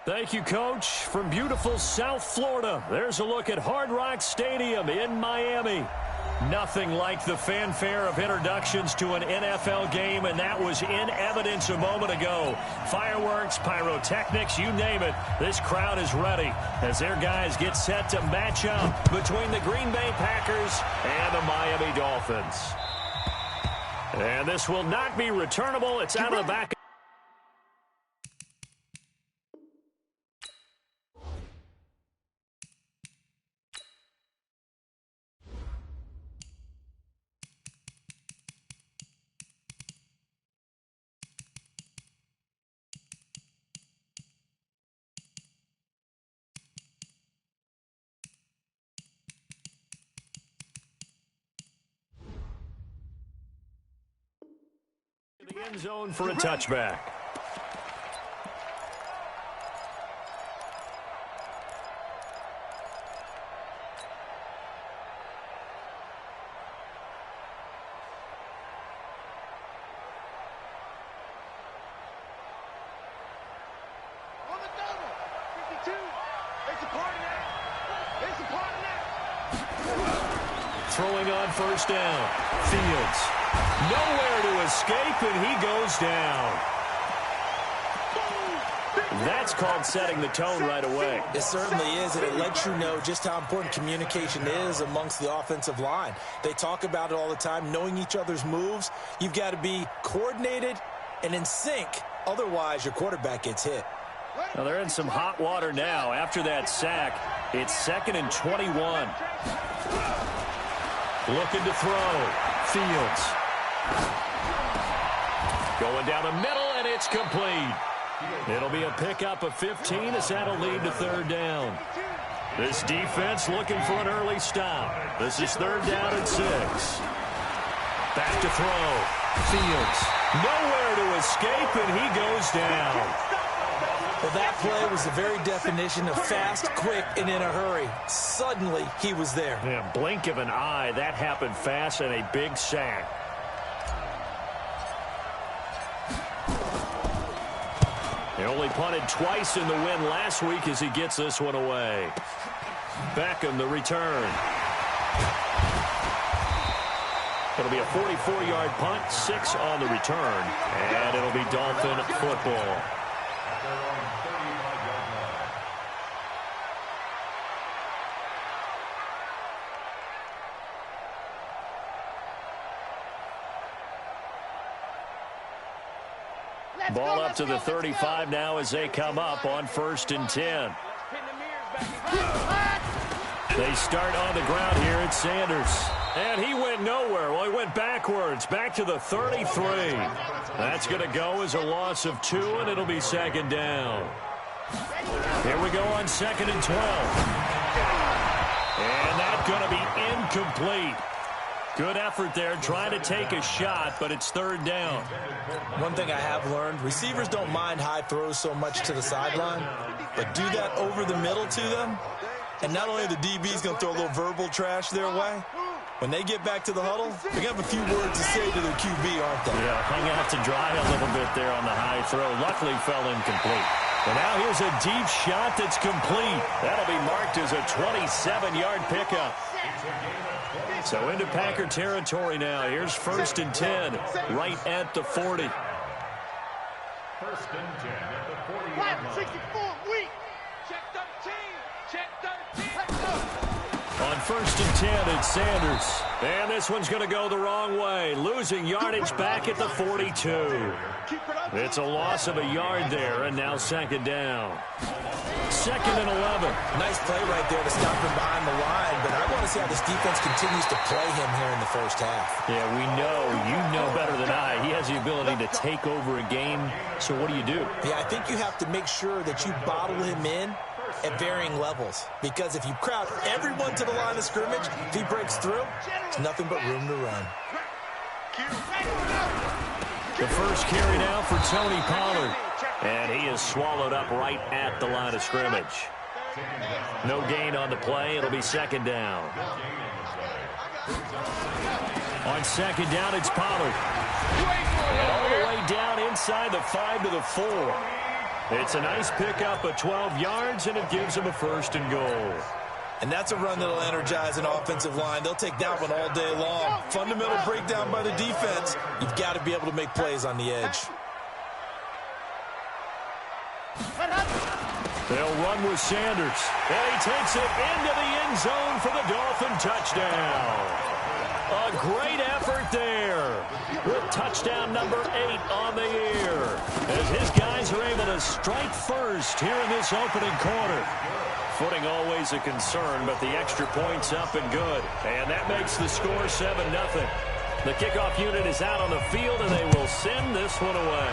Thank you, Coach. From beautiful South Florida, there's a look at Hard Rock Stadium in Miami. Nothing like the fanfare of introductions to an NFL game, and that was in evidence a moment ago. Fireworks, pyrotechnics, you name it. This crowd is ready as their guys get set to match up between the Green Bay Packers and the Miami Dolphins. And this will not be returnable. It's out of the back. The end zone for a touchback. On the double. 52. It's a party now. It's a party now. Throwing on first down. Fields. Nowhere to escape, and he goes down. That's called setting the tone right away. It certainly is, and it lets you know just how important communication is amongst the offensive line. They talk about it all the time, knowing each other's moves. You've got to be coordinated and in sync. Otherwise, your quarterback gets hit. Well, they're in some hot water now. After that sack, it's 2nd and 21. Looking to throw. Fields. Going down the middle, and it's complete. It'll be a pickup of 15 as that'll lead to 3rd down. This defense looking for an early stop. This is 3rd down and 6. Back to throw. Fields. Nowhere to escape, and he goes down. Well, that play was the very definition of fast, quick, and in a hurry. Suddenly, he was there. Yeah, blink of an eye. That happened fast and a big sack. They only punted twice in the win last week as he gets this one away. Beckham, the return. It'll be a 44-yard punt, 6 on the return, and it'll be Dolphin football. Ball up to the 35 now as they come up on 1st and 10. They start on the ground here at Sanders. And he went nowhere. Well, he went backwards, back to the 33. That's going to go as a loss of 2, and it'll be 2nd down. Here we go on 2nd and 12. And that's going to be incomplete. Good effort there, trying to take a shot, but it's 3rd down. One thing I have learned, receivers don't mind high throws so much to the sideline, but do that over the middle to them, and not only are the DBs going to throw a little verbal trash their way, when they get back to the huddle, they're going to have a few words to say to their QB, aren't they? Yeah, hung out to dry a little bit there on the high throw. Luckily fell incomplete. And now here's a deep shot that's complete. That'll be marked as a 27-yard pickup. So into Packer territory now. Here's 1st and 10, right at the 40. 1st and 10 at the 40. 64, weak. Check 13. Check 13. On 1st and 10, it's Sanders. And this one's going to go the wrong way. Losing yardage back at the 42. It's a loss of a yard there, and now 2nd down. 2nd and 11. Nice play right there to stop him behind the line, but I want to see how this defense continues to play him here in the 1st half. Yeah, we know. You know better than I. He has the ability to take over a game, so what do you do? Yeah, I think you have to make sure that you bottle him in at varying levels, because if you crowd everyone to the line of scrimmage, if he breaks through, there's nothing but room to run. The first carry now for Tony Pollard, and he is swallowed up right at the line of scrimmage. No gain on the play. It'll be 2nd down. On 2nd down, it's Pollard. And all the way down inside the 5 to the 4. It's a nice pickup of 12 yards, and it gives them a 1st and goal. And that's a run that'll energize an offensive line. They'll take that one all day long. Fundamental breakdown by the defense. You've got to be able to make plays on the edge. They'll run with Sanders. And he takes it into the end zone for the Dolphin touchdown. A great effort there with touchdown number 8 on the year, as his guys are able to strike first here in this opening quarter. Footing always a concern, but the extra point's up and good. And that makes the score 7-0. The kickoff unit is out on the field, and they will send this one away.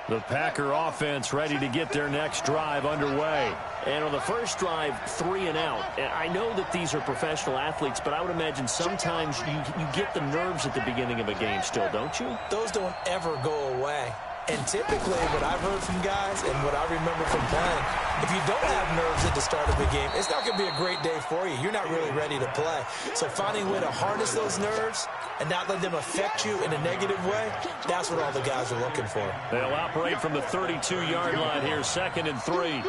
The Packer offense ready to get their next drive underway. And on the first drive, 3 and out. And I know that these are professional athletes, but I would imagine sometimes you get the nerves at the beginning of a game still, don't you? Those don't ever go away. And typically what I've heard from guys and what I remember from playing, if you don't have nerves at the start of the game, it's not going to be a great day for you. You're not really ready to play. So finding a way to harness those nerves and not let them affect you in a negative way, that's what all the guys are looking for. They'll operate from the 32-yard line here, 2nd and 3.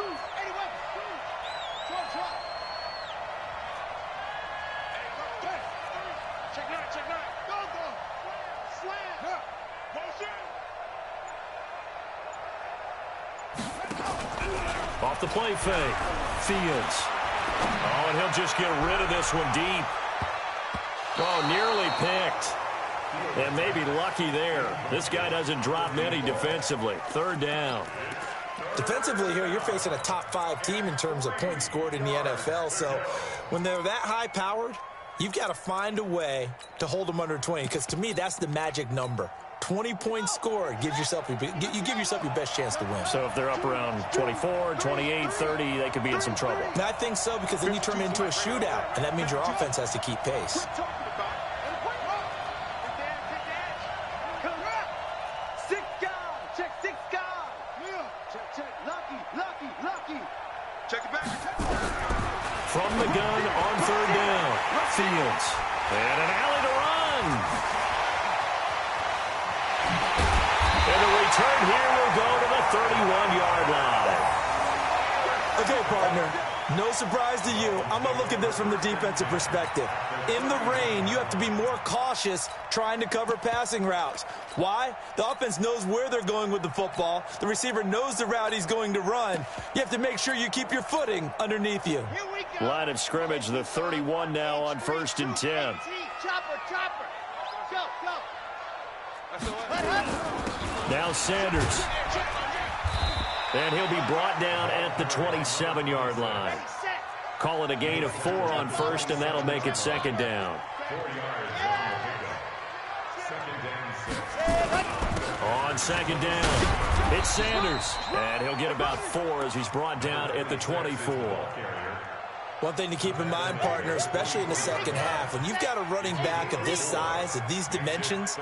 Off the play fake. Fields. Oh, and he'll just get rid of this one deep. Oh, nearly picked. And maybe lucky there. This guy doesn't drop many defensively. 3rd down. Defensively here, you're facing a top 5 team in terms of points scored in the NFL. So when they're that high-powered, you've got to find a way to hold them under 20. Because to me, that's the magic number. 20 points scored gives yourself you give yourself your best chance to win. So if they're up around 24, 28, 30, they could be in some trouble. And I think so, because then you turn it into a shootout, and that means your offense has to keep pace. From the gun on 3rd down. Fields. And an alley to run. And the return here will go to the 31-yard line. Okay, partner, no surprise to you. I'm going to look at this from the defensive perspective. In the rain, you have to be more cautious trying to cover passing routes. Why? The offense knows where they're going with the football. The receiver knows the route he's going to run. You have to make sure you keep your footing underneath you. Line of scrimmage, the 31 now on 1st and 10. Chopper. Go. Now Sanders. And he'll be brought down at the 27-yard line. Call it a gain of 4 on 1st, and that'll make it 2nd down. On 2nd down, it's Sanders. And he'll get about 4 as he's brought down at the 24. One thing to keep in mind, partner, especially in the second half, when you've got a running back of this size, of these dimensions,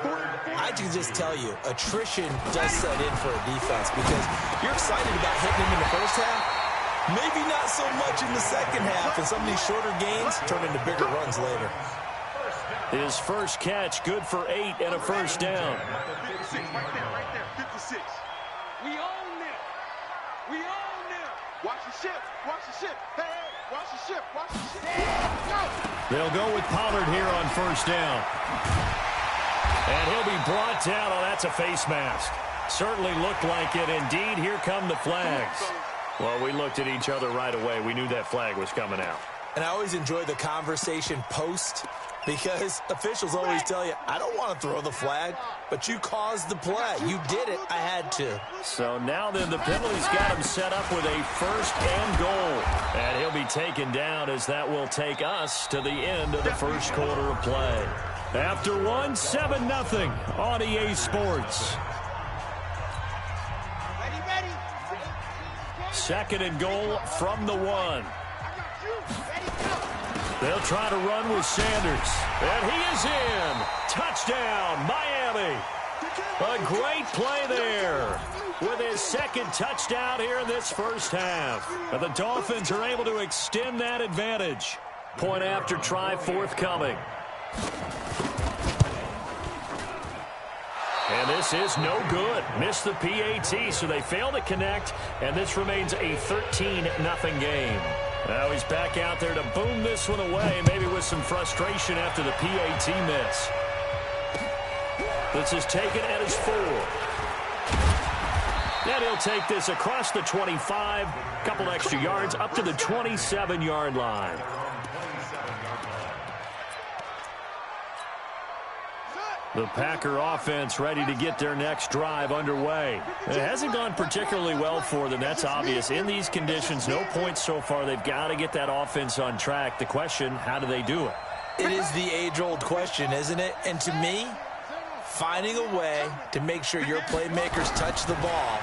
I can just tell you, attrition does set in for a defense, because you're excited about hitting him in the first half, maybe not so much in the second half, and some of these shorter gains turn into bigger runs later. His first catch, good for 8 and a 1st down. Right there, 56. We own them. Watch the ship. Hey, watch the ship. They'll go with Pollard here on 1st down. And he'll be brought down. Oh, that's a face mask. Certainly looked like it. Indeed, here come the flags. Well, we looked at each other right away. We knew that flag was coming out. And I always enjoy the conversation post, because officials always tell you, I don't want to throw the flag, but you caused the play. You did it. I had to. So now then, the penalty's got him set up with a 1st and goal. And he'll be taken down, as that will take us to the end of the first quarter of play. After one, 7-0 on EA Sports. Ready. 2nd and goal from the 1. They'll try to run with Sanders. And he is in. Touchdown, Miami. A great play there. with his second touchdown here in this first half. And the Dolphins are able to extend that advantage. Point after try forthcoming. And this is no good. Missed the PAT, so they fail to connect, and this remains a 13-0 game. Now he's back out there to boom this one away, maybe with some frustration after the PAT miss. This is taken at his 4. And he'll take this across the 25, couple extra yards, up to the 27-yard line. The Packer offense ready to get their next drive underway. It hasn't gone particularly well for them. That's obvious. In these conditions, no points so far. They've got to get that offense on track. The question, how do they do it? It is the age-old question, isn't it? And to me, finding a way to make sure your playmakers touch the ball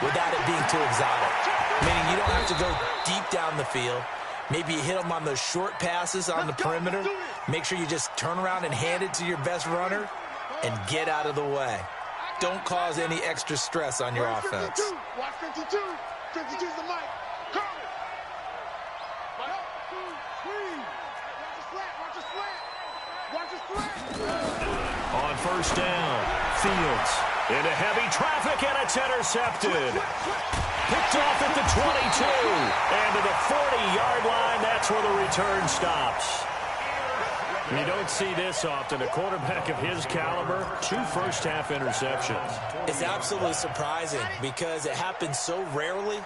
without it being too exotic. Meaning you don't have to go deep down the field. Maybe you hit them on those short passes on the perimeter. Make sure you just turn around and hand it to your best runner and get out of the way. Don't cause any extra stress on your offense. Watch 52. 52's the mic. Go. Watch a slant. Watch a slant. On first down, Fields into heavy traffic, and it's intercepted. Picked off at the 22. And to the 40-yard line, that's where the return stops. You don't see this often. A quarterback of his caliber, 2 first-half interceptions. It's absolutely surprising because it happens so rarely.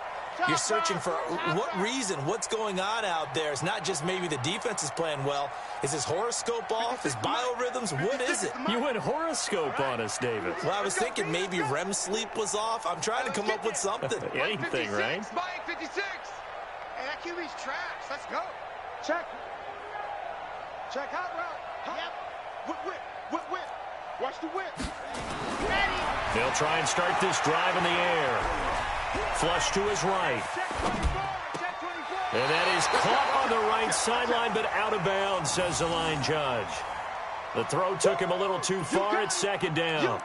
You're searching for what reason, what's going on out there. It's not just maybe the defense is playing well. Is his horoscope off? His biorhythms? What is it? You went horoscope on us, David. Well, I was thinking maybe REM sleep was off. I'm trying to come up with something. Anything, right? Spike 56. Hey, that QB's trash. Let's go. Check. Check hot route. Yep. Whip. Watch the whip. Ready. They'll try and start this drive in the air. Flush to his right. And that is caught on the right sideline, but out of bounds, says the line judge. The throw took him a little too far at second down.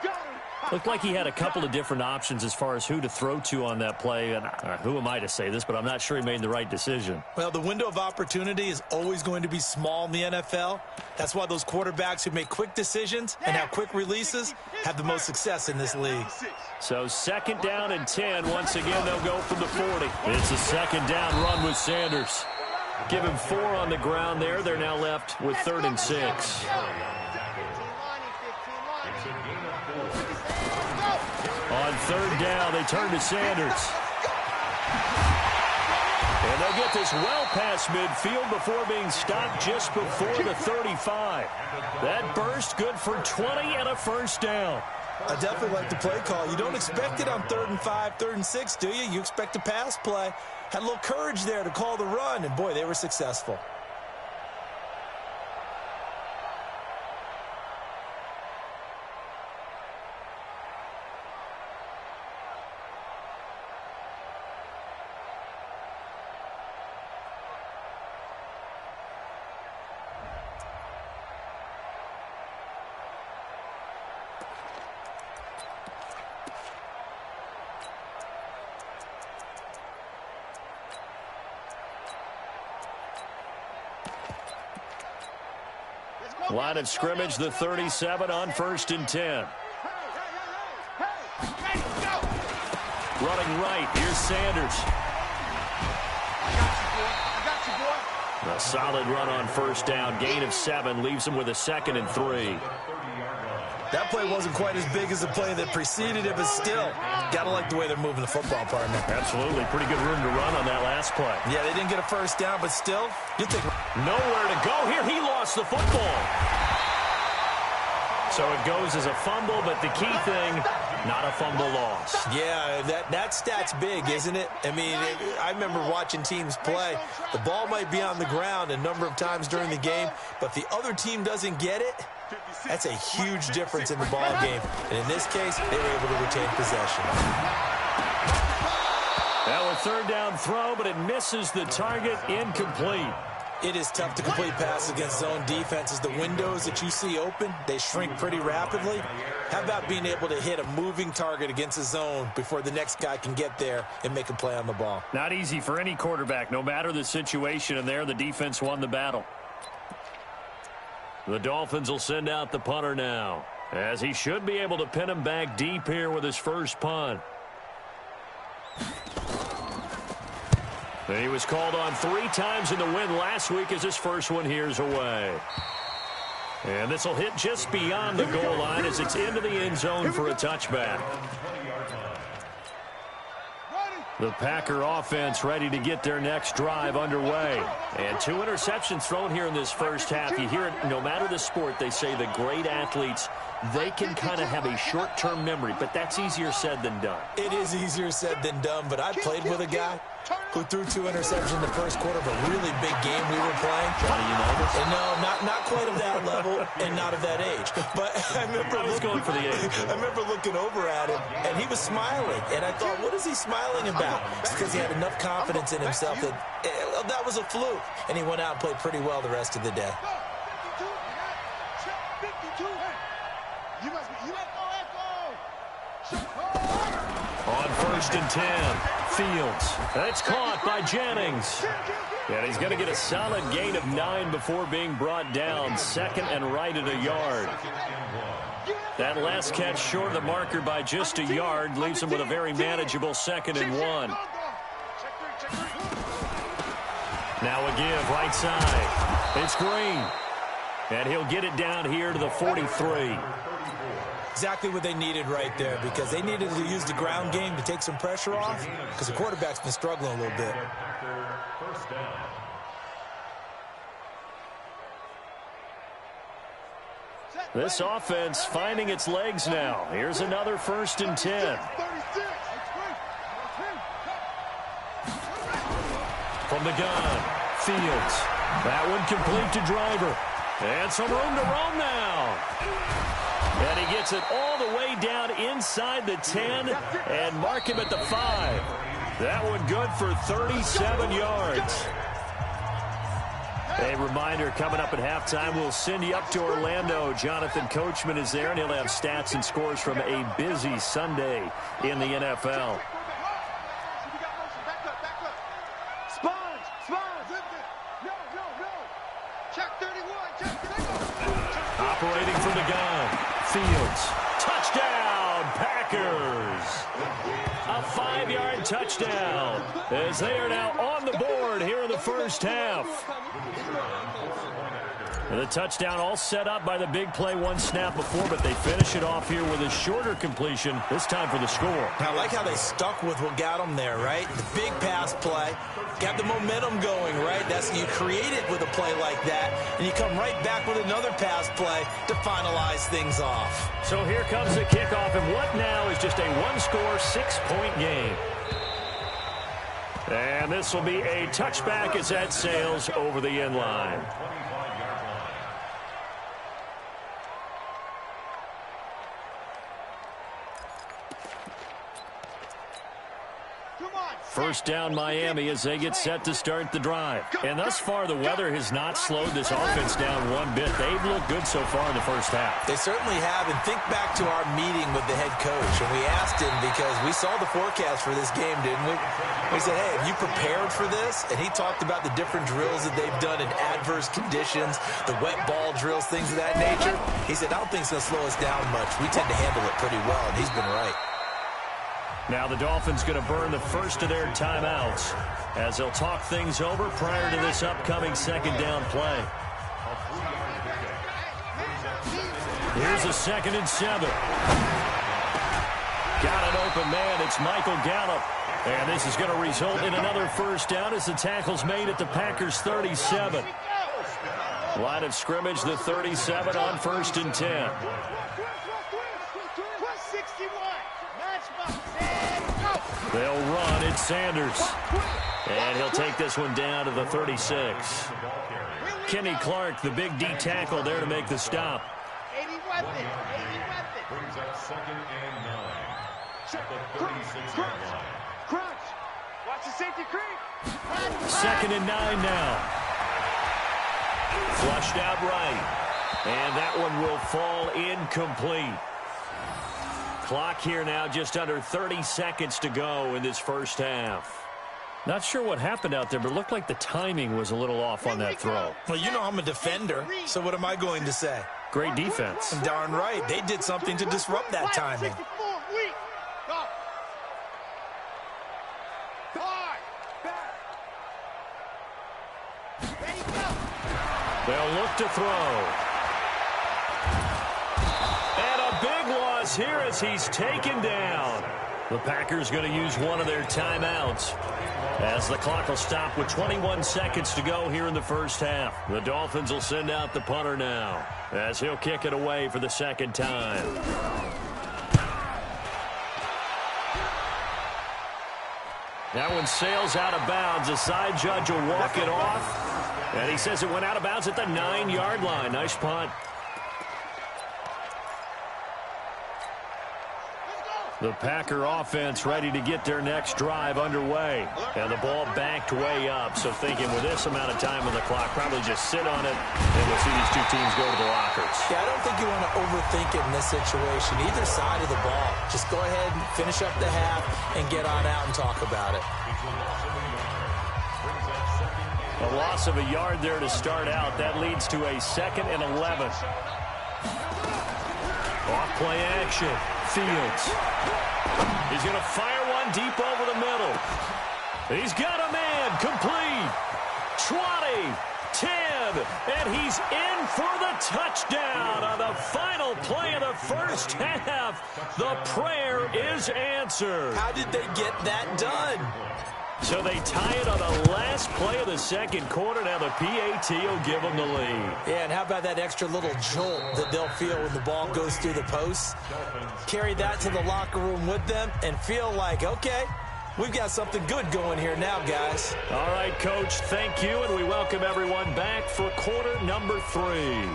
Looked like he had a couple of different options as far as who to throw to on that play. And who am I to say this, but I'm not sure he made the right decision. Well, the window of opportunity is always going to be small in the NFL. That's why those quarterbacks who make quick decisions and have quick releases have the most success in this league. So second down and 10. Once again, they'll go from the 40. It's a second down run with Sanders. Give him 4 on the ground there. They're now left with 3rd and 6. On 3rd down, they turn to Sanders. And they'll get this well past midfield before being stopped just before the 35. That burst good for 20 and a first down. I definitely like the play call. You don't expect it on 3rd and 5, 3rd and 6, do you? You expect a pass play. Had a little courage there to call the run, and boy, they were successful. Line of scrimmage, the 37 on 1st and 10. Running right, here's Sanders. A solid run on 1st down, gain of 7, leaves him with a 2nd and 3. That play wasn't quite as big as the play that preceded it, but still, gotta like the way they're moving the football, partner. Absolutely, pretty good room to run on that last play. Yeah, they didn't get a first down, but still, you think nowhere to go here. He lost the football. So it goes as a fumble, but the key thing, not a fumble loss. Yeah, that stat's big, isn't it? I mean, I remember watching teams play. The ball might be on the ground a number of times during the game, but if the other team doesn't get it, that's a huge difference in the ball game. And in this case, they were able to retain possession. Now a 3rd down throw, but it misses the target, incomplete. It is tough to complete passes against zone defenses. The windows that you see open, they shrink pretty rapidly. How about being able to hit a moving target against a zone before the next guy can get there and make a play on the ball? Not easy for any quarterback, no matter the situation, and there the defense won the battle. The Dolphins will send out the punter now, as he should be able to pin him back deep here with his first punt. And he was called on 3 times in the win last week as his first one here's away. And this will hit just beyond the goal line as it's into the end zone for a touchback. The Packer offense ready to get their next drive underway. And 2 interceptions thrown here in this first half. You hear it, no matter the sport, they say the great athletes, they can kind of have a short-term memory, but that's easier said than done. It is easier said than done, but I played with a guy who threw 2 interceptions in the first quarter of a really big game we were playing. Johnny Unitas? And no, not quite of that level and not of that age. But I was going for the age. I remember looking over at him, and he was smiling. And I thought, what is he smiling about? It's because he had enough confidence in himself that that was a fluke. And he went out and played pretty well the rest of the day. On 1st and 10, Fields. That's caught by Jennings. And he's going to get a solid gain of 9 before being brought down. 2nd and right at a yard. That last catch short of the marker by just a yard leaves him with a very manageable 2nd and 1. Now a give right side. It's Green. And he'll get it down here to the 43. Exactly what they needed right there, because they needed to use the ground game to take some pressure off, because the quarterback's been struggling a little bit. This offense finding its legs now. Here's another 1st and 10. From the gun, Fields. That one complete to Driver. And some room to roam now. And he gets it all the way down inside the 10 and mark him at the 5. That one good for 37 yards. A reminder, coming up at halftime, we'll send you up to Orlando. Jonathan Coachman is there, and he'll have stats and scores from a busy Sunday in the NFL. Operating from the gun, Fields. Touchdown, Packers. A 5-yard touchdown as they are now on the board here in the first half. And the touchdown all set up by the big play 1 snap before, but they finish it off here with a shorter completion, this time for the score. I like how they stuck with what got them there, right? The big pass play, got the momentum going, right? That's you create it with a play like that, and you come right back with another pass play to finalize things off. So here comes the kickoff, and what now is just a 1-score, 6-point game. And this will be a touchback as that sails over the end line. First down Miami as they get set to start the drive. And thus far, the weather has not slowed this offense down one bit. They've looked good so far in the first half. They certainly have. And think back to our meeting with the head coach. And we asked him, because we saw the forecast for this game, didn't we? We said, hey, have you prepared for this? And he talked about the different drills that they've done in adverse conditions, the wet ball drills, things of that nature. He said, I don't think it's going to slow us down much. We tend to handle it pretty well, and he's been right. Now the Dolphins going to burn the first of their timeouts as they'll talk things over prior to this upcoming 2nd down play. Here's a 2nd and 7. Got an open man. It's Michael Gallup. And this is going to result in another first down as the tackle's made at the Packers' 37. Line of scrimmage, the 37 on 1st and 10. They'll run. It's Sanders. And he'll take this one down to the 36. Kenny Clark, the big D tackle there to make the stop. 80 weapon. 80 weapon. Brings up 2nd and 9. Check the 36 line. Crunch. Watch the safety creep. 2nd and 9 now. Flushed out right. And that one will fall incomplete. Clock here now, just under 30 seconds to go in this first half. Not sure what happened out there, but it looked like the timing was a little off on that throw. Well, you know I'm a defender, so what am I going to say? Great defense. Darn right. They did something to disrupt that timing. They'll look to throw. And a big loss here as he's taken down. The Packers going to use one of their timeouts as the clock will stop with 21 seconds to go here in the first half. The Dolphins will send out the punter now as he'll kick it away for the second time. That one sails out of bounds. The side judge will walk it off. And he says it went out of bounds at the 9-yard line. Nice punt. The Packer offense ready to get their next drive underway. And the ball backed way up. So thinking with this amount of time on the clock, probably just sit on it, and we'll see these two teams go to the lockers. Yeah, I don't think you want to overthink it in this situation. Either side of the ball. Just go ahead and finish up the half and get on out and talk about it. A loss of a yard there to start out. That leads to a 2nd and 11. Off play action. Fields. He's going to fire one deep over the middle. He's got a man. Complete. 20. 10. And he's in for the touchdown on the final play of the first half. The prayer is answered. How did they get that done? So they tie it on the last play of the second quarter. Now the PAT will give them the lead. Yeah, and how about that extra little jolt that they'll feel when the ball goes through the posts? Carry that to the locker room with them and feel like, okay, we've got something good going here now, guys. All right, Coach, thank you, and we welcome everyone back for quarter number 3.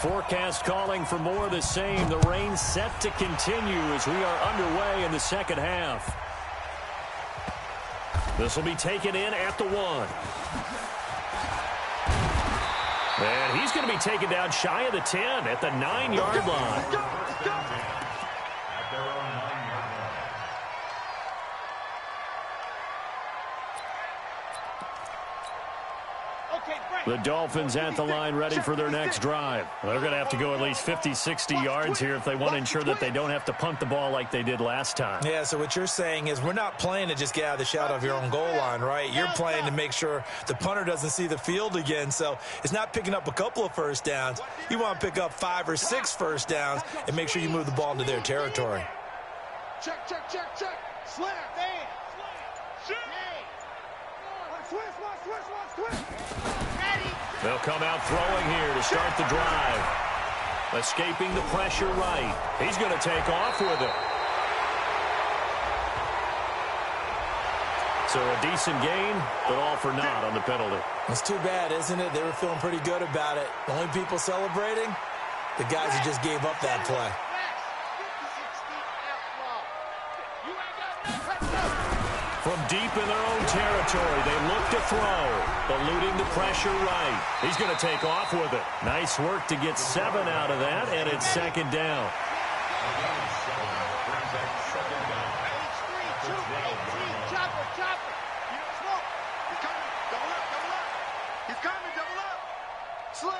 Forecast calling for more of the same. The rain set to continue as we are underway in the second half. This will be taken in at the 1. And he's going to be taken down shy of the 10 at the 9-yard line. The Dolphins at the line ready for their next drive. They're going to have to go at least 50, 60 yards here if they want to ensure that they don't have to punt the ball like they did last time. Yeah, so what you're saying is we're not playing to just get out of the shadow of your own goal line, right? You're playing to make sure the punter doesn't see the field again. So it's not picking up a couple of first downs. You want to pick up 5 or 6 first downs and make sure you move the ball into their territory. Check, check, check, check. Slam. Switch. They'll come out throwing here to start the drive. Escaping the pressure right. He's going to take off with it. So a decent gain, but all for naught on the penalty. It's too bad, isn't it? They were feeling pretty good about it. The only people celebrating, the guys who just gave up that play. From deep in their own territory, they look to throw, eluding the pressure right. He's going to take off with it. Nice work to get 7 out of that, and it's second down. Slam.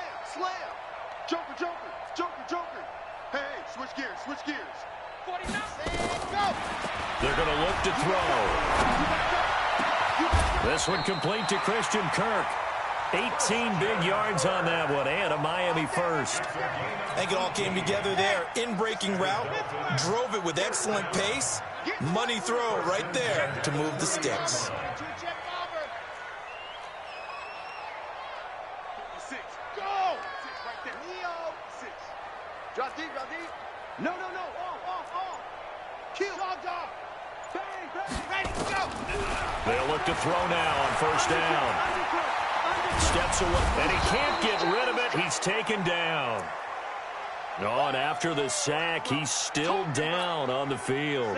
Joker. Hey, switch gears. 49. Go. They're going to look to throw. This one complete to Christian Kirk. 18 big yards on that one, and a Miami first. I think it all came together there. In-breaking route, drove it with excellent pace. Money throw right there to move the sticks. Drop deep. No. Off. Kill. Bang. Ready, go. They'll look to throw now on first down. Steps away, and he can't get rid of it. He's taken down. Oh, and after the sack, he's still down on the field.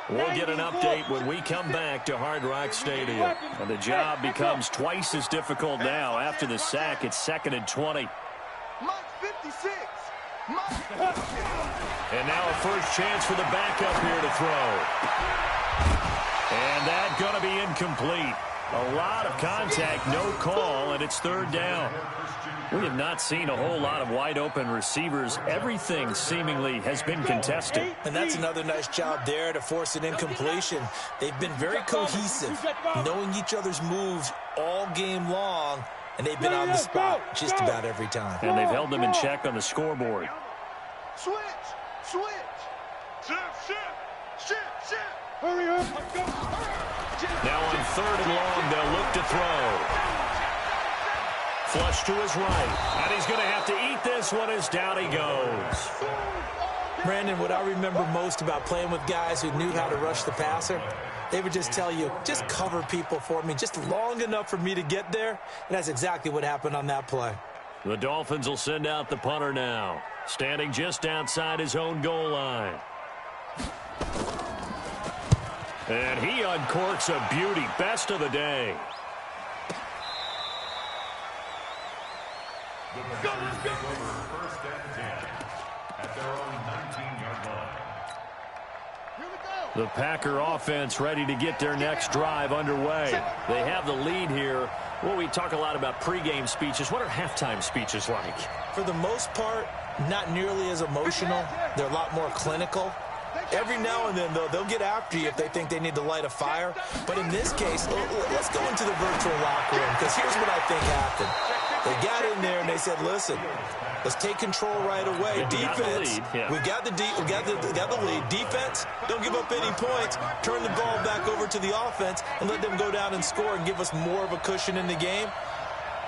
We'll get an update when we come back to Hard Rock Stadium. And the job becomes twice as difficult now. After the sack, it's 2nd and 20. And now a first chance for the backup here to throw. And that's going to be incomplete. A lot of contact, no call, and it's 3rd down. We have not seen a whole lot of wide-open receivers. Everything seemingly has been contested. And that's another nice job there to force an incompletion. They've been very cohesive, knowing each other's moves all game long, and they've been on the spot just about every time. And they've held them in check on the scoreboard. Switch! Shift! Hurry up! Now on 3rd and long, they'll look to throw. Flush to his right, and he's going to have to eat this one as down he goes. Brandon, what I remember most about playing with guys who knew how to rush the passer, they would just tell you, just cover people for me, just long enough for me to get there. And that's exactly what happened on that play. The Dolphins will send out the punter now, standing just outside his own goal line. And he uncorks a beauty, best of the day. Go, let's go. 1st and 10 at their own 19-yard line. Here we go. The Packer offense ready to get their next drive underway. They have the lead here. Well, we talk a lot about pregame speeches. What are halftime speeches like? For the most part, not nearly as emotional. They're a lot more clinical. Every now and then, though, they'll get after you if they think they need to light a fire. But in this case, let's go into the virtual locker room, because here's what I think happened. They got in there and they said, listen, let's take control right away. Defense, we got the lead. Defense, don't give up any points. Turn the ball back over to the offense and let them go down and score and give us more of a cushion in the game.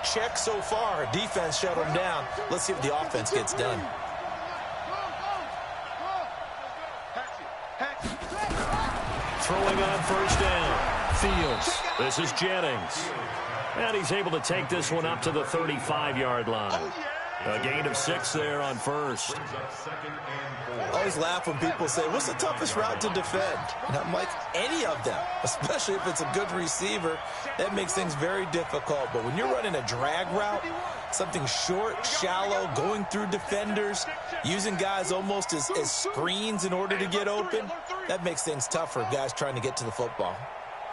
Check so far. Defense shut them down. Let's see if the offense gets done. Throwing on 1st down. Fields. This is Jennings. And he's able to take this one up to the 35-yard line. A gain of 6 there on 1st. I always laugh when people say, what's the toughest route to defend? And I'm like, any of them, especially if it's a good receiver. That makes things very difficult. But when you're running a drag route, something short, shallow, going through defenders, using guys almost as screens in order to get open, that makes things tough for guys trying to get to the football.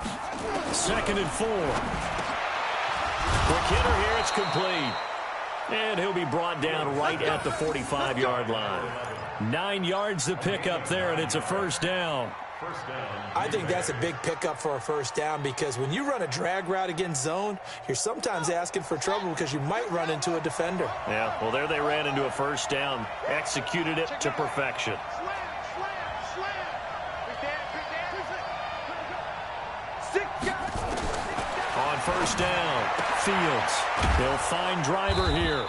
2nd and 4. Quick hitter here, it's complete. And he'll be brought down right at the 45-yard line. 9 yards to pick up there, and it's a 1st down. I think that's a big pickup for a 1st down, because when you run a drag route against zone, you're sometimes asking for trouble because you might run into a defender. Yeah, well, there they ran into a 1st down, executed it to perfection. On 1st down, Fields. He'll find Driver here.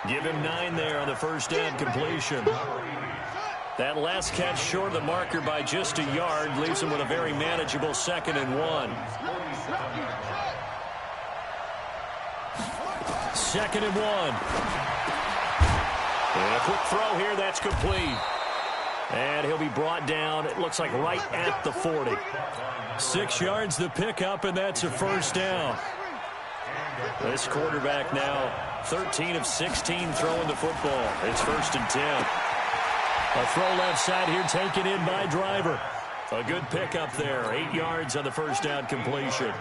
Give him 9 there on the 1st down completion. That last catch short of the marker by just a yard leaves him with a very manageable 2nd and 1. 2nd and 1. And a quick throw here, that's complete. And he'll be brought down, it looks like right at the 40. 6 yards the pickup, and that's a 1st down. This quarterback now 13 of 16 throwing the football. It's 1st and 10. A throw left side here taken in by Driver. A good pickup there. 8 yards on the 1st down completion.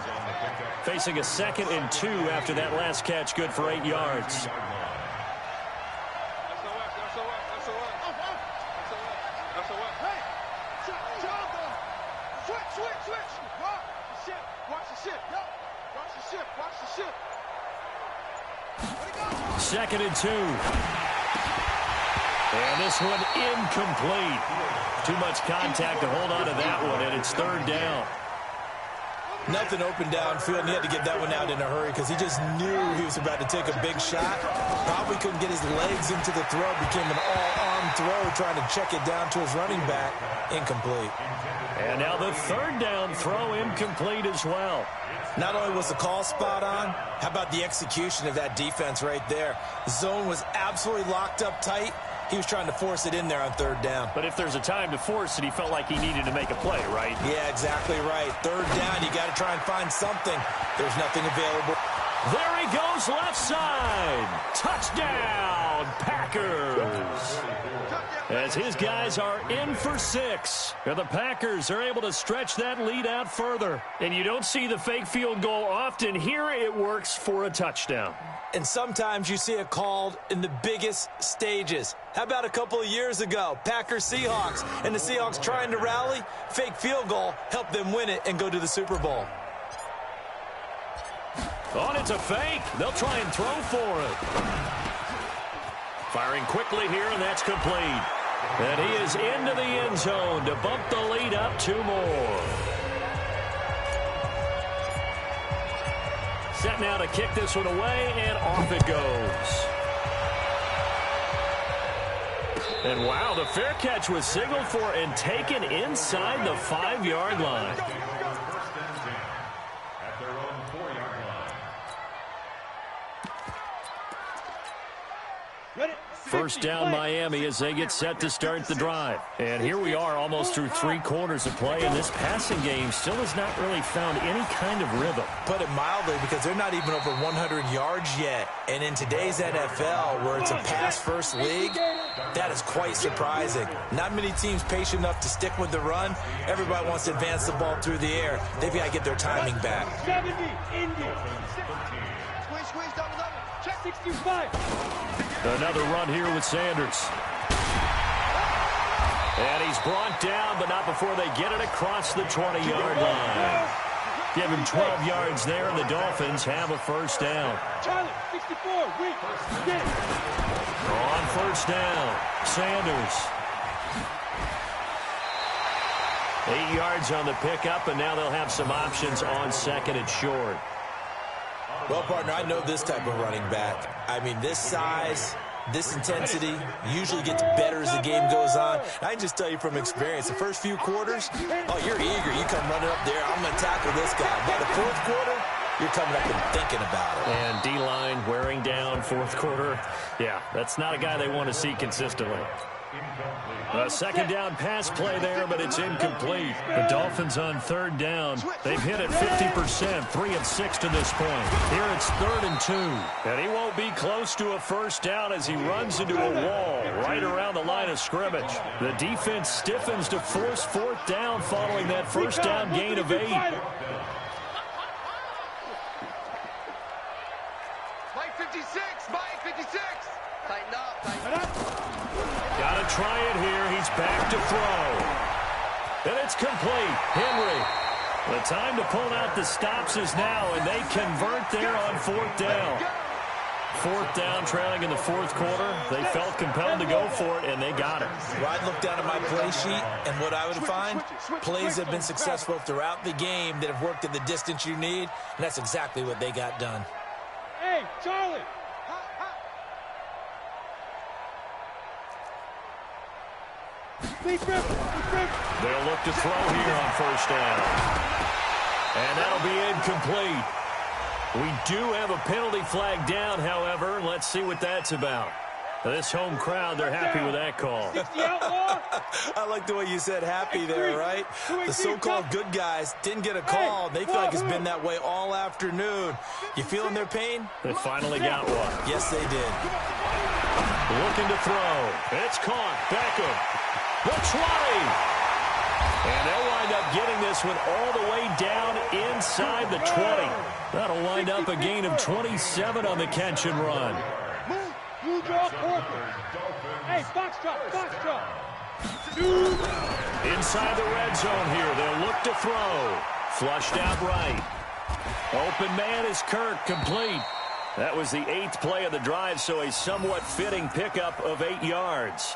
Facing a 2nd and 2 after that last catch, good for 8 yards. Second and 2. And this one incomplete. Too much contact to hold on to that one, and it's 3rd down. Nothing open downfield, and he had to get that one out in a hurry because he just knew he was about to take a big shot. Probably couldn't get his legs into the throw. Became an all-arm throw, trying to check it down to his running back. Incomplete. And now the third down throw incomplete as well. Not only was the call spot on, how about the execution of that defense right there? The zone was absolutely locked up tight. He was trying to force it in there on third down. But if there's a time to force it, he felt like he needed to make a play, right? Yeah, exactly right. Third down, you got to try and find something. There's nothing available. There he goes, left side. Touchdown, Packers. As his guys are in for 6. And the Packers are able to stretch that lead out further. And you don't see the fake field goal often. Here it works for a touchdown. And sometimes you see it called in the biggest stages. How about a couple of years ago, Packers-Seahawks, and the Seahawks trying to rally? Fake field goal helped them win it and go to the Super Bowl. Oh, it's a fake. They'll try and throw for it. Firing quickly here, and that's complete. And he is into the end zone to bump the lead up 2 more. Set now to kick this one away, and off it goes. And wow, the fair catch was signaled for and taken inside the 5-yard line. First down Miami as they get set to start the drive. And here we are almost through 3 quarters of play, and this passing game still has not really found any kind of rhythm. Put it mildly, because they're not even over 100 yards yet. And in today's NFL, where it's a pass-first league, that is quite surprising. Not many teams patient enough to stick with the run. Everybody wants to advance the ball through the air. They've got to get their timing back. 70, Indy. Squeeze, double. Check 65. Another run here with Sanders. And he's brought down, but not before they get it across the 20-yard line. Give him 12 yards there, and the Dolphins have a first down. Charlie, 64, weak. Get it. On first down, Sanders. 8 yards on the pickup, and now they'll have some options on second and short. Well, partner, I know this type of running back. I mean, this size, this intensity usually gets better as the game goes on. I can just tell you from experience, the first few quarters, oh, you're eager. You come running up there, I'm going to tackle this guy. By the fourth quarter, you're coming up and thinking about it. And D-line wearing down fourth quarter. Yeah, that's not a guy they want to see consistently. A second down pass play there, but it's incomplete. The Dolphins on third down. They've hit it 50%, 3 of 6 to this point. Here it's 3rd and 2. And he won't be close to a first down as he runs into a wall right around the line of scrimmage. The defense stiffens to force 4th down following that first down gain of 8. Mike 56, Mike 56. Tighten up, tighten up. Got to try it here. He's back to throw. And it's complete. Henry. The time to pull out the stops is now, and they convert there on 4th down. 4th down, trailing in the 4th quarter. They felt compelled to go for it, and they got it. Well, I'd look down at my play sheet, and what I would find, plays have been successful throughout the game that have worked at the distance you need, and that's exactly what they got done. Hey, Charlie. They'll look to throw here on first down. And that'll be incomplete. We do have a penalty flag down, however. Let's see what that's about. This home crowd, they're happy with that call. I like the way you said happy there, right? The so-called good guys didn't get a call. They feel like it's been that way all afternoon. You feeling their pain? They finally got one. Yes, they did. Looking to throw. It's caught. Beckham. The 20. And they'll wind up getting this one all the way down inside the 20. That'll wind up a gain of 27 on the catch and run. Blue draw, corporate. Hey, box drop. Inside the red zone here. They'll look to throw. Flushed out right. Open man is Kirk, complete. That was the 8th play of the drive, so a somewhat fitting pickup of 8 yards.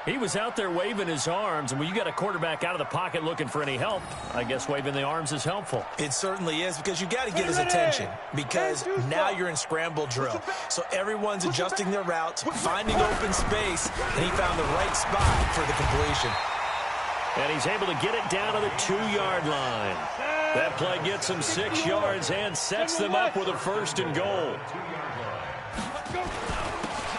He was out there waving his arms, and when you got a quarterback out of the pocket looking for any help, I guess waving the arms is helpful. It certainly is, because you got to get his attention, because now you're in scramble drill. So everyone's adjusting their routes, finding open space, and he found the right spot for the completion. And he's able to get it down to the 2-yard line. That play gets him 6 yards and sets them up with a 1st and goal.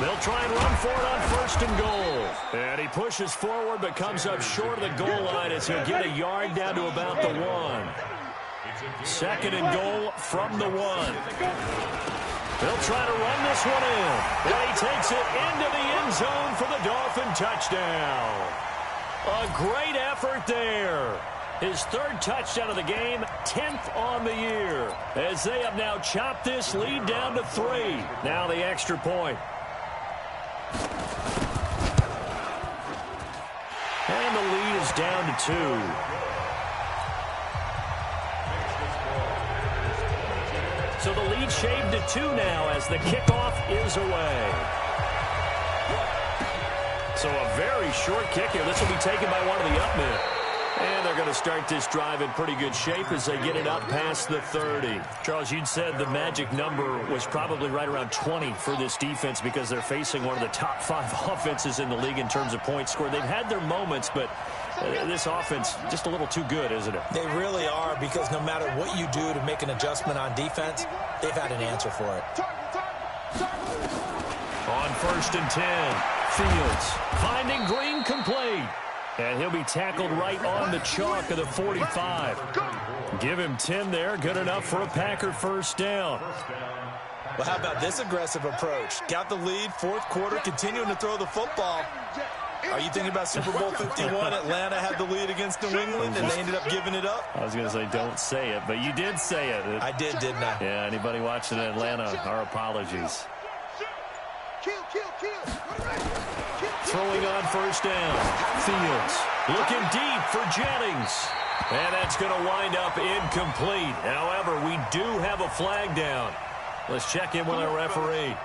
They'll try and run for it on 1st and goal. And he pushes forward but comes up short of the goal line as he'll get a yard down to about the 1. 2nd and goal from the 1. They'll try to run this one in. And he takes it into the end zone for the Dolphin touchdown. A great effort there. His 3rd touchdown of the game, 10th on the year. As they have now chopped this lead down to 3. Now the extra point. And the lead is down to 2. So the lead shaved to 2 now as the kickoff is away. So a very short kick here. This will be taken by one of the up men. And they're going to start this drive in pretty good shape as they get it up past the 30. Charles, you'd said the magic number was probably right around 20 for this defense because they're facing one of the top 5 offenses in the league in terms of points scored. They've had their moments, but this offense just a little too good, isn't it? They really are, because no matter what you do to make an adjustment on defense, they've had an answer for it. On 1st and 10, Fields finding Green complete. And he'll be tackled right on the chalk of the 45. Give him 10 there. Good enough for a Packer 1st down. Well, how about this aggressive approach? Got the lead, 4th quarter, continuing to throw the football. Are you thinking about Super Bowl 51? Atlanta had the lead against New England, and they ended up giving it up? I was going to say don't say it, but you did say it. I did, didn't I? Yeah, anybody watching Atlanta, our apologies. Throwing on 1st down. Fields looking deep for Jennings. And that's going to wind up incomplete. However, we do have a flag down. Let's check in with our referee.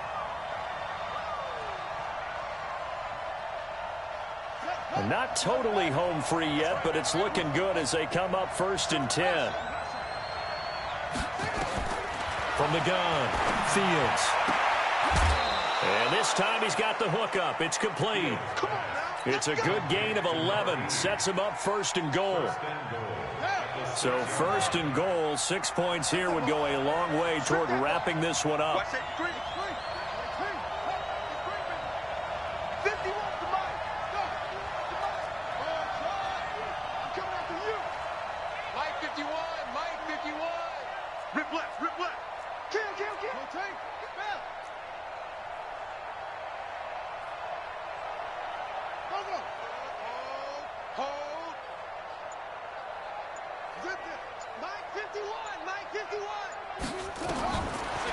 Not totally home free yet, but it's looking good as they come up 1st and 10. From the gun, Fields. And this time he's got the hook up. It's complete. It's a good gain of 11. Sets him up 1st and goal. So 1st and goal, 6 points here would go a long way toward wrapping this one up.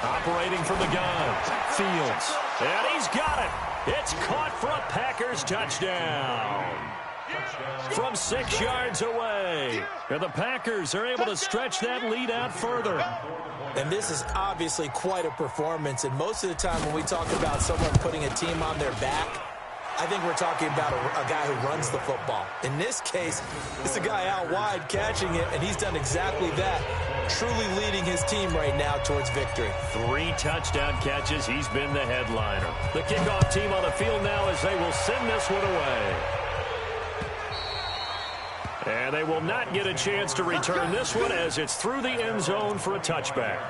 Operating from the gun, Fields. And he's got it. It's caught for a Packers touchdown. From 6 yards away. And the Packers are able to stretch that lead out further. And this is obviously quite a performance. And most of the time when we talk about someone putting a team on their back, I think we're talking about a guy who runs the football. In this case, it's a guy out wide catching it, and he's done exactly that, truly leading his team right now towards victory. 3 touchdown catches. He's been the headliner. The kickoff team on the field now as they will send this one away. And they will not get a chance to return this one as it's through the end zone for a touchback.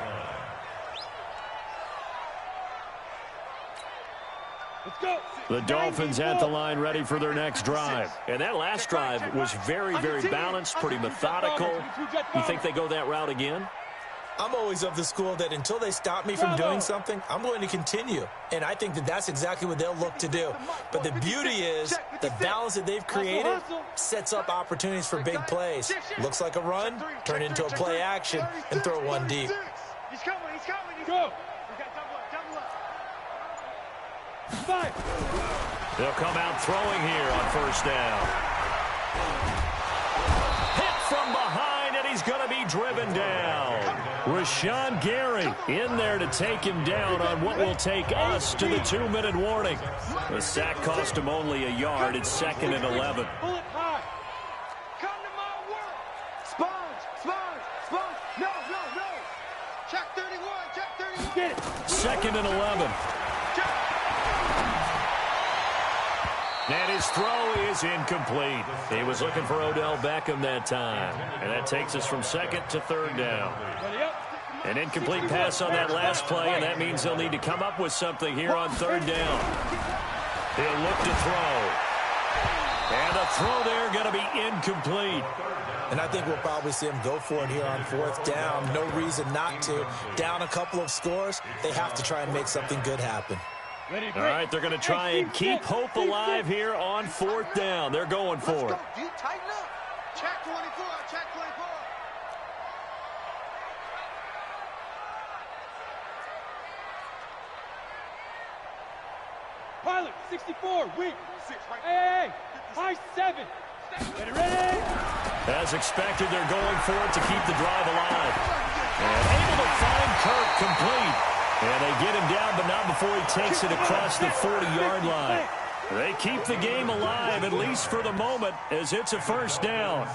The Dolphins at the line ready for their next drive. And that last drive was very, very balanced, pretty methodical. You think they go that route again? I'm always of the school that until they stop me from doing something, I'm going to continue. And I think that that's exactly what they'll look to do. But the beauty is the balance that they've created sets up opportunities for big plays. Looks like a run, turn into a play action, and throw one deep. He's coming, go. They'll come out throwing here on 1st down. Hit from behind, and he's going to be driven down. Rashawn Gary in there to take him down on what will take us to the 2-minute warning. The sack cost him only a yard. It's 2nd and 11. Bullet high. Come to my work. Sponge. No. Check 31. Get it. 2nd and 11. And his throw is incomplete. He was looking for Odell Beckham that time. And that takes us from 2nd to 3rd down. An incomplete pass on that last play, and that means they'll need to come up with something here on 3rd down. He'll look to throw. And the throw there going to be incomplete. And I think we'll probably see him go for it here on 4th down. No reason not to. Down a couple of scores, they have to try and make something good happen. All right, they're going to try and keep hope alive here on 4th down. They're going for it. Tighten up. Check 24. Pilot, 64, weak. 6, right. Hey, high 7. Ready? As expected, they're going for it to keep the drive alive. And able to find Kirk complete. And they get him down, but not before he takes it across the 40-yard line. They keep the game alive, at least for the moment, as it's a 1st down.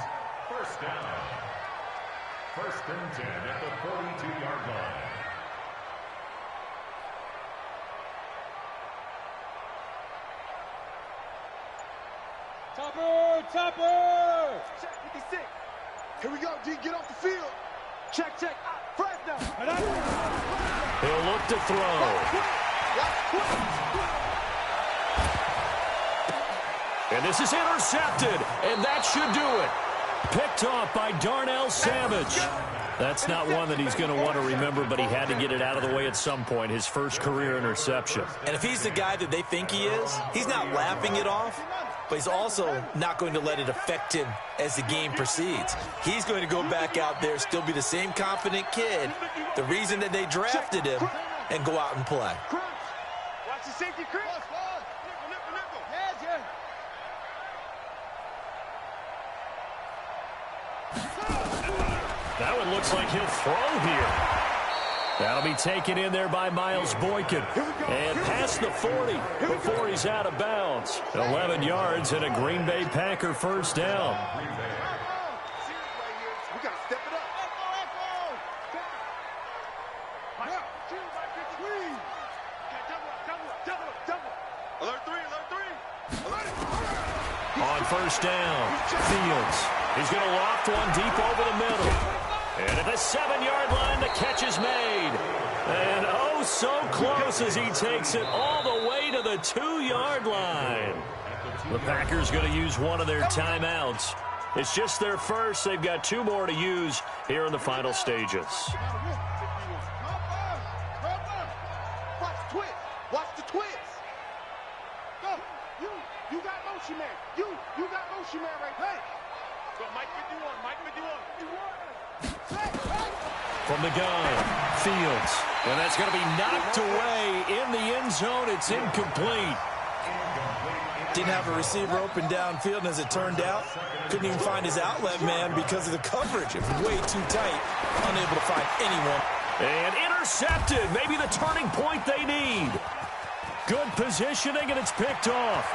1st down. 1st and 10 at the 42-yard line. Topper! Check 56. Here we go, D. Get off the field. Check. Fresno. He'll look to throw. And this is intercepted, and that should do it. Picked off by Darnell Savage. That's not one that he's going to want to remember, but he had to get it out of the way at some point, his first career interception. And if he's the guy that they think he is, he's not laughing it off, but he's also not going to let it affect him as the game proceeds. He's going to go back out there, still be the same confident kid, the reason that they drafted him, and go out and play. Watch the safety, Chris. Nickel. Yeah. That one looks like he'll throw here. That'll be taken in there by Miles Boykin. And past the 40 before he's out of bounds. 11 yards and a Green Bay Packer 1st down. We got to step it up. Alert 3. On 1st down, Fields. He's going to loft one deep over the middle. And at the 7-yard line, the catch is made. And oh, so close as he takes it all the way to the 2-yard line. The Packers going to use one of their timeouts. It's just their first. They've got 2 more to use here in the final stages. Watch the twist. Go. You got motion man. You got motion man right there. Go, Mike 51. From the gun, Fields. And that's going to be knocked away in the end zone. It's incomplete. Didn't have a receiver open downfield, and as it turned out, couldn't even find his outlet man because of the coverage. It was way too tight, unable to find anyone. And intercepted. Maybe the turning point they need. Good positioning, and it's picked off.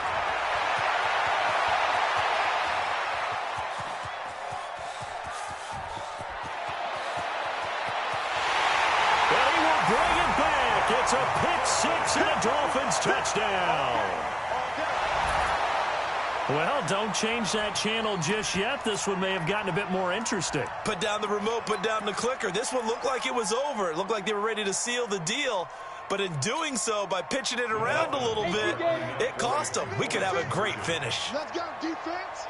And he will bring it back. It's a pick-6 and a Dolphins touchdown. Well, don't change that channel just yet. This one may have gotten a bit more interesting. Put down the remote, put down the clicker. This one looked like it was over. It looked like they were ready to seal the deal. But in doing so, by pitching it around a little bit, it cost them. We could have a great finish. Let's go, defense.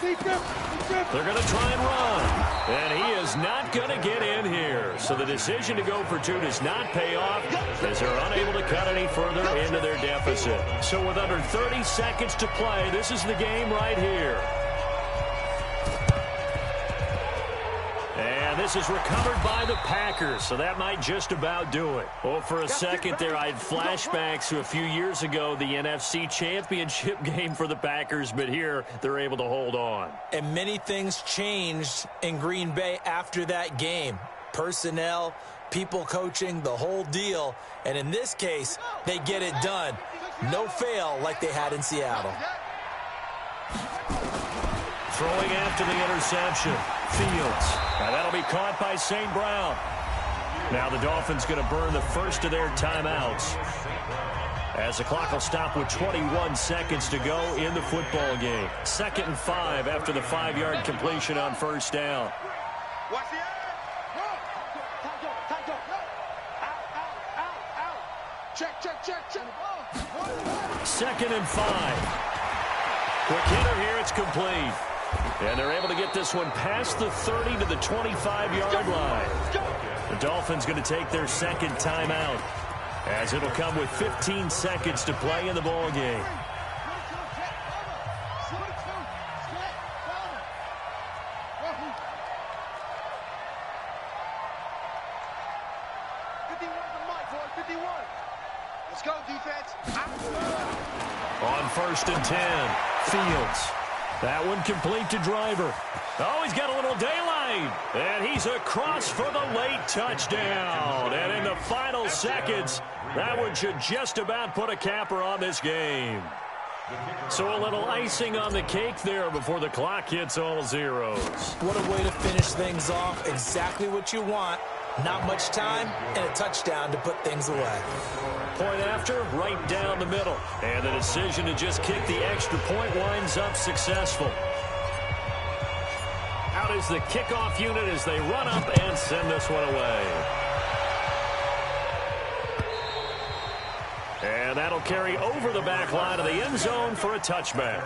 They're going to try and run. And he is not going to get in here. So the decision to go for 2 does not pay off as they're unable to cut any further into their deficit. So with under 30 seconds to play, this is the game right here. And this is recovered by the Packers, so that might just about do it. Well, for a second there, I had flashbacks to a few years ago, the NFC Championship game for the Packers, but here they're able to hold on. And many things changed in Green Bay after that game. Personnel, people coaching, the whole deal. And in this case, they get it done. No fail like they had in Seattle. Throwing after the interception. Fields. Now that'll be caught by St. Brown. Now the Dolphins going to burn the first of their timeouts, as the clock will stop with 21 seconds to go in the football game. 2nd and 5 after the 5-yard completion on first down. Watch the check. 2nd and 5. Quick hitter here, it's complete. And they're able to get this one past the 30 to the 25-yard line. The Dolphins going to take their second timeout, as it'll come with 15 seconds to play in the ball game. Let's go, defense. On 1st and 10, Fields. That one complete to Driver. Oh, he's got a little daylight. And he's across for the late touchdown. And in the final seconds, that one should just about put a capper on this game. So a little icing on the cake there before the clock hits all zeros. What a way to finish things off. Exactly what you want. Not much time and a touchdown to put things away. Point after, right down the middle. And the decision to just kick the extra point winds up successful. Out is the kickoff unit as they run up and send this one away. And that'll carry over the back line of the end zone for a touchback.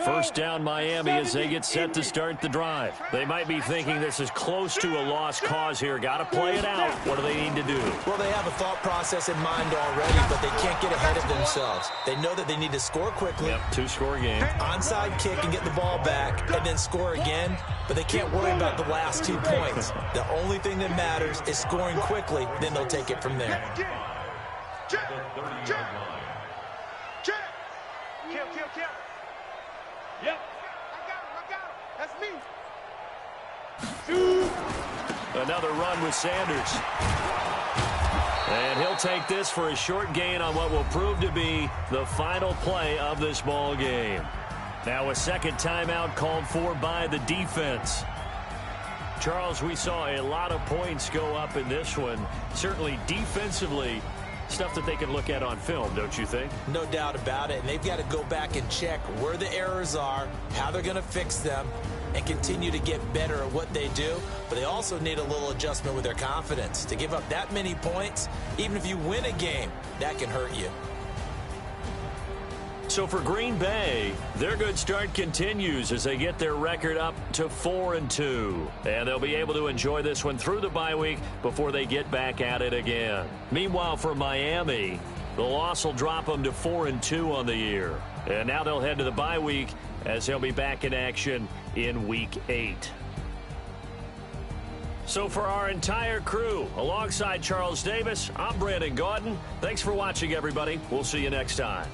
First down Miami as they get set to start the drive. They might be thinking this is close to a lost cause here. Got to play it out. What do they need to do? Well, they have a thought process in mind already, but they can't get ahead of themselves. They know that they need to score quickly. Yep, 2-score game. Onside kick and get the ball back and then score again, but they can't worry about the last 2 points. The only thing that matters is scoring quickly, then they'll take it from there. Kill. Yep. I got him. That's me. Another run with Sanders. And he'll take this for a short gain on what will prove to be the final play of this ball game. Now a second timeout called for by the defense. Charles, we saw a lot of points go up in this one. Certainly defensively, stuff that they can look at on film, don't you think? No doubt about it. And they've got to go back and check where the errors are, how they're going to fix them, and continue to get better at what they do. But they also need a little adjustment with their confidence. To give up that many points, even if you win a game, that can hurt you. So for Green Bay, their good start continues as they get their record up to 4-2. And they'll be able to enjoy this one through the bye week before they get back at it again. Meanwhile, for Miami, the loss will drop them to 4-2 on the year. And now they'll head to the bye week as they'll be back in action in Week 8. So for our entire crew, alongside Charles Davis, I'm Brandon Gaudin. Thanks for watching, everybody. We'll see you next time.